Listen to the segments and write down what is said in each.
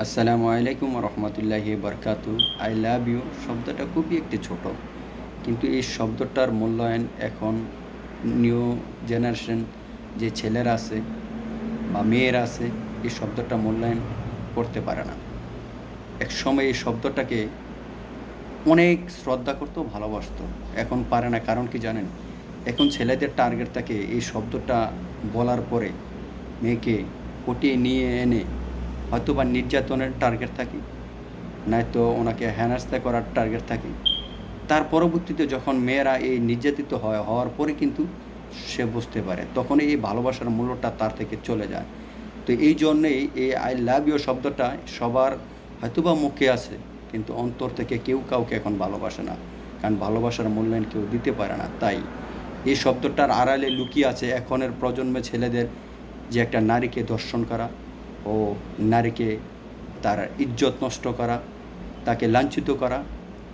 আসসালামু আলাইকুম রহমতুল্লাহি বরকাতু। আই লাভ ইউ শব্দটা খুবই একটি ছোট, কিন্তু এই শব্দটার মূল্যায়ন এখন নিউ জেনারেশন যে ছেলেরা আছে বা মেয়েরা আছে, এই শব্দটা মূল্যায়ন করতে পারে না। এক সময় এই শব্দটাকে অনেক শ্রদ্ধা করতো, ভালোবাসতো, এখন পারে না। কারণ কি জানেন? এখন ছেলেদের টার্গেট থাকে এই শব্দটা বলার পরে মেয়েকে পটিয়ে নিয়ে এনে হয়তোবা নির্যাতনের টার্গেট থাকে, নয়তো ওনাকে হেনস্থা করার টার্গেট থাকে। তার পরবর্তীতে যখন মেয়েরা এই নির্যাতিত হওয়ার পরে কিন্তু সে বুঝতে পারে, তখন এই ভালোবাসার মূল্যটা তার থেকে চলে যায়। তো এই জন্যেই এই আই লাভ ইউ শব্দটা সবার হয়তোবা মুখে আছে, কিন্তু অন্তর থেকে কেউ কাউকে এখন ভালোবাসে না, কারণ ভালোবাসার মূল্যায়ন কেউ দিতে পারে না। তাই এই শব্দটার আড়ালে লুকিয়ে আছে এখনের প্রজন্মের ছেলেদের যে একটা নারীকে ধর্ষণ করা ও নারীকে তার ইজ্জত নষ্ট করা, তাকে লাঞ্ছিত করা।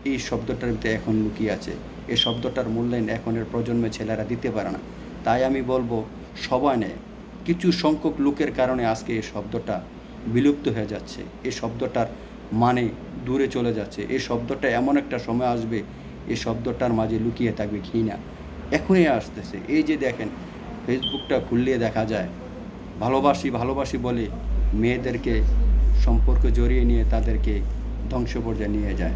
এই শব্দটার ভিতরে এখন লুকিয়ে আছে। এই শব্দটার মূল্যায়ন এখনের প্রজন্মের ছেলেরা দিতে পারে না। তাই আমি বলবো, সবাই নেয়, কিছু সংখ্যক লোকের কারণে আজকে এই শব্দটা বিলুপ্ত হয়ে যাচ্ছে, এই শব্দটার মানে দূরে চলে যাচ্ছে। এই শব্দটা এমন একটা সময় আসবে, এই শব্দটার মাঝে লুকিয়ে থাকবে ঘৃণা। এখনই আসতেছে। এই যে দেখেন, ফেসবুকটা খুললে দেখা যায় ভালোবাসি ভালোবাসি বলে মেয়েদেরকে সম্পর্ক জড়িয়ে নিয়ে তাদেরকে ধ্বংস পর্যায়ে নিয়ে যায়।